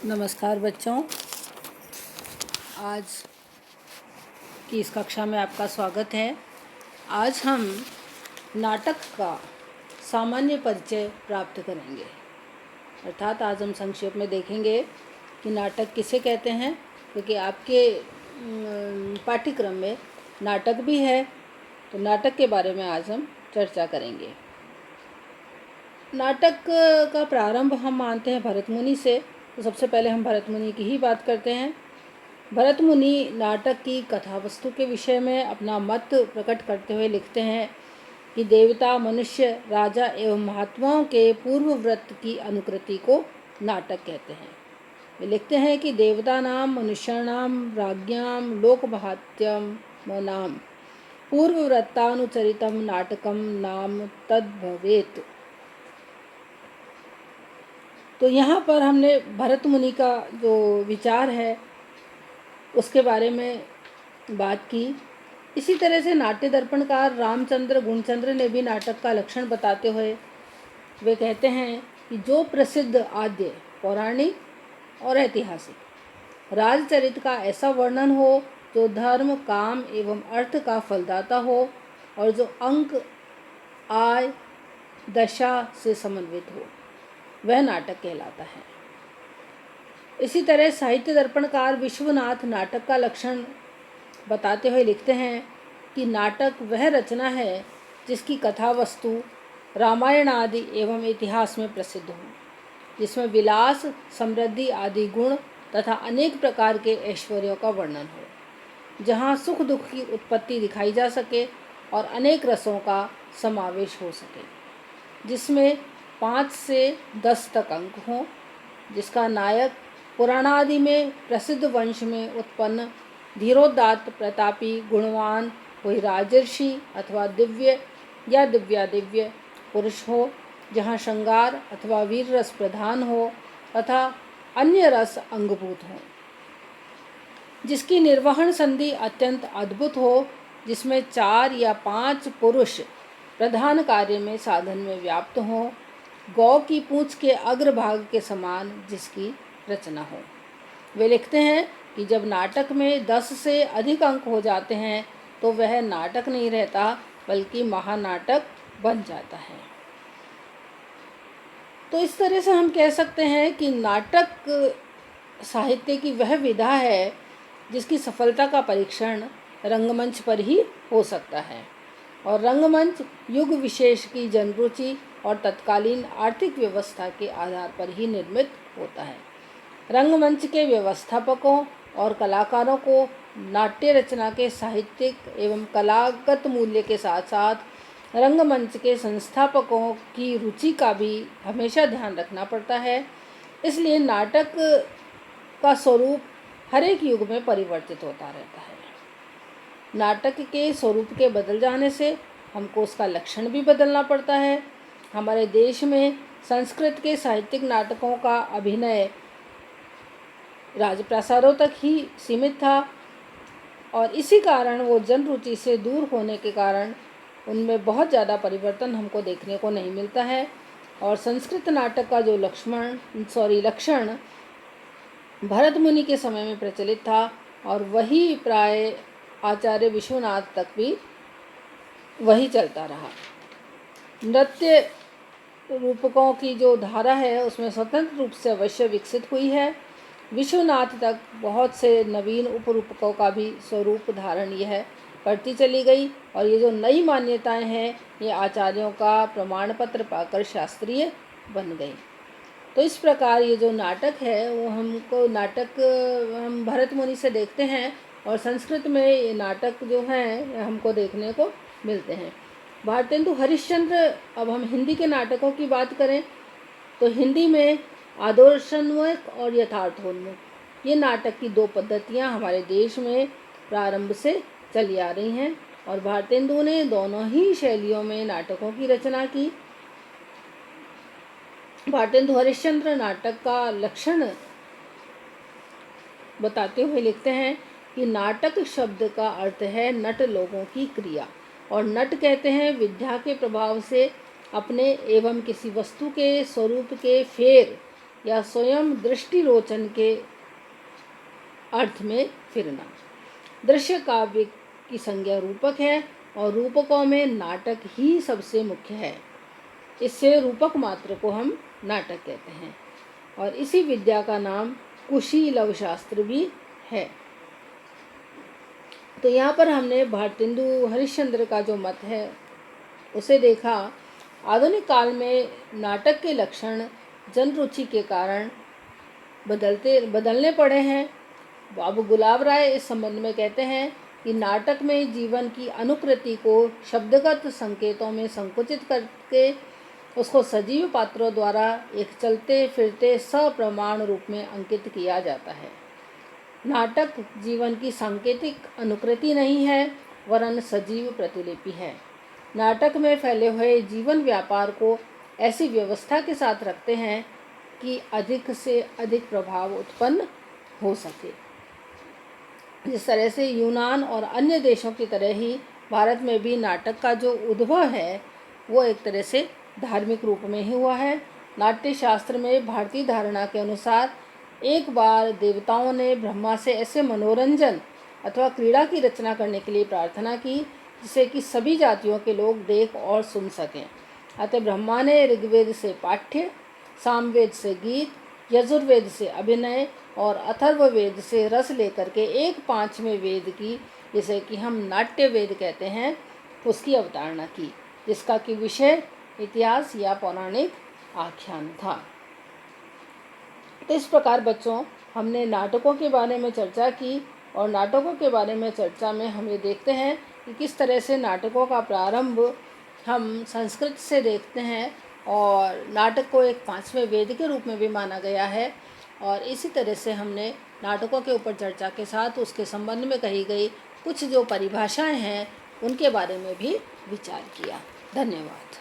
नमस्कार बच्चों, आज की इस कक्षा में आपका स्वागत है। आज हम नाटक का सामान्य परिचय प्राप्त करेंगे। अर्थात आज हम संक्षेप में देखेंगे कि नाटक किसे कहते हैं, क्योंकि आपके पाठ्यक्रम में नाटक भी है, तो नाटक के बारे में आज हम चर्चा करेंगे। नाटक का प्रारंभ हम मानते हैं भरत मुनि से, तो सबसे पहले हम भरत मुनि की ही बात करते हैं। भरत मुनि नाटक की कथा वस्तु के विषय में अपना मत प्रकट करते हुए लिखते हैं कि देवता, मनुष्य, राजा एवं महात्माओं के पूर्व व्रत की अनुकृति को नाटक कहते हैं। वे लिखते हैं कि देवता नाम मनुष्याणाम राज्ञाम लोकमहात्यम नाम पूर्व व्रतानुचरितम नाटकम नाम तद्भवेत्। तो यहाँ पर हमने भरत मुनि का जो विचार है उसके बारे में बात की। इसी तरह से नाट्य दर्पणकार रामचंद्र गुणचंद्र ने भी नाटक का लक्षण बताते हुए वे कहते हैं कि जो प्रसिद्ध आद्य पौराणिक और ऐतिहासिक राजचरित का ऐसा वर्णन हो जो धर्म, काम एवं अर्थ का फलदाता हो और जो अंक, आय, दशा से समन्वित हो, वह नाटक कहलाता है। इसी तरह साहित्य दर्पणकार विश्वनाथ नाटक का लक्षण बताते हुए लिखते हैं कि नाटक वह रचना है जिसकी कथा वस्तु रामायण आदि एवं इतिहास में प्रसिद्ध हो, जिसमें विलास, समृद्धि आदि गुण तथा अनेक प्रकार के ऐश्वर्यों का वर्णन हो, जहाँ सुख दुख की उत्पत्ति दिखाई जा सके और अनेक रसों का समावेश हो सके, जिसमें 5 से 10 तक अंक हों, जिसका नायक पुराणादि में प्रसिद्ध वंश में उत्पन्न धीरोदात्त, प्रतापी, गुणवान कोई राजर्षि अथवा दिव्य या दिव्यादिव्य पुरुष हो, जहाँ श्रृंगार अथवा वीर रस प्रधान हो तथा अन्य रस अंगभूत हो, जिसकी निर्वहन संधि अत्यंत अद्भुत हो, जिसमें 4 या 5 पुरुष प्रधान कार्य में साधन में व्याप्त हों, गौ की पूंछ के अग्रभाग के समान जिसकी रचना हो। वे लिखते हैं कि जब नाटक में 10 से अधिक अंक हो जाते हैं तो वह नाटक नहीं रहता बल्कि महानाटक बन जाता है। तो इस तरह से हम कह सकते हैं कि नाटक साहित्य की वह विधा है जिसकी सफलता का परीक्षण रंगमंच पर ही हो सकता है, और रंगमंच युग विशेष की जनरुचि और तत्कालीन आर्थिक व्यवस्था के आधार पर ही निर्मित होता है। रंगमंच के व्यवस्थापकों और कलाकारों को नाट्य रचना के साहित्यिक एवं कलागत मूल्य के साथ साथ रंगमंच के संस्थापकों की रुचि का भी हमेशा ध्यान रखना पड़ता है। इसलिए नाटक का स्वरूप हर एक युग में परिवर्तित होता रहता है। नाटक के स्वरूप के बदल जाने से हमको उसका लक्षण भी बदलना पड़ता है। हमारे देश में संस्कृत के साहित्यिक नाटकों का अभिनय राजप्रासादों तक ही सीमित था, और इसी कारण वो जनरुचि से दूर होने के कारण उनमें बहुत ज़्यादा परिवर्तन हमको देखने को नहीं मिलता है। और संस्कृत नाटक का जो लक्षण भरत मुनि के समय में प्रचलित था, और वही प्राय आचार्य विश्वनाथ तक भी वही चलता रहा। नृत्य रूपकों की जो धारा है उसमें स्वतंत्र रूप से अवश्य विकसित हुई है। विश्वनाथ तक बहुत से नवीन उपरूपकों का भी स्वरूप धारण यह करती चली गई, और ये जो नई मान्यताएं हैं ये आचार्यों का प्रमाण पत्र पाकर शास्त्रीय बन गई। तो इस प्रकार ये जो नाटक है वो हम भरत मुनि से देखते हैं, और संस्कृत में ये नाटक जो हैं हमको देखने को मिलते हैं। भारतेंदु हरिश्चंद्र, अब हम हिंदी के नाटकों की बात करें तो हिंदी में आदर्शोन्मुख और यथार्थोन्मुख ये नाटक की 2 पद्धतियां हमारे देश में प्रारंभ से चली आ रही हैं, और भारतेंदु ने दोनों ही शैलियों में नाटकों की रचना की। भारतेंदु हरिश्चंद्र नाटक का लक्षण बताते हुए लिखते हैं कि नाटक शब्द का अर्थ है नट लोगों की क्रिया, और नट कहते हैं विद्या के प्रभाव से अपने एवं किसी वस्तु के स्वरूप के फेर या स्वयं दृष्टिरोचन के अर्थ में फिरना। दृश्य काव्य की संज्ञा रूपक है और रूपकों में नाटक ही सबसे मुख्य है। इससे रूपक मात्र को हम नाटक कहते हैं और इसी विद्या का नाम कुशीलव शास्त्र भी है। तो यहाँ पर हमने भारतेंदु हरिश्चंद्र का जो मत है उसे देखा। आधुनिक काल में नाटक के लक्षण जन रुचि के कारण बदलने पड़े हैं। बाबू गुलाब राय इस संबंध में कहते हैं कि नाटक में जीवन की अनुकृति को शब्दगत संकेतों में संकुचित करके उसको सजीव पात्रों द्वारा एक चलते फिरते सप्रमाण रूप में अंकित किया जाता है। नाटक जीवन की सांकेतिक अनुकृति नहीं है वरन सजीव प्रतिलिपि है। नाटक में फैले हुए जीवन व्यापार को ऐसी व्यवस्था के साथ रखते हैं कि अधिक से अधिक प्रभाव उत्पन्न हो सके। जिस तरह से यूनान और अन्य देशों की तरह ही भारत में भी नाटक का जो उद्भव है वो एक तरह से धार्मिक रूप में ही हुआ है। नाट्य शास्त्र में भारतीय धारणा के अनुसार एक बार देवताओं ने ब्रह्मा से ऐसे मनोरंजन अथवा क्रीड़ा की रचना करने के लिए प्रार्थना की जिसे कि सभी जातियों के लोग देख और सुन सकें। अतः ब्रह्मा ने ऋग्वेद से पाठ्य, सामवेद से गीत, यजुर्वेद से अभिनय और अथर्ववेद से रस लेकर के एक पांचवें वेद की, जिसे कि हम नाट्य वेद कहते हैं, उसकी अवतारणा की, जिसका कि विषय इतिहास या पौराणिक आख्यान था। तो इस प्रकार बच्चों हमने नाटकों के बारे में चर्चा की और नाटकों के बारे में चर्चा में हम ये देखते हैं कि किस तरह से नाटकों का प्रारंभ हम संस्कृत से देखते हैं और नाटक को एक पांचवें वेद के रूप में भी माना गया है। और इसी तरह से हमने नाटकों के ऊपर चर्चा के साथ उसके संबंध में कही गई कुछ जो परिभाषाएं हैं उनके बारे में भी विचार किया। धन्यवाद।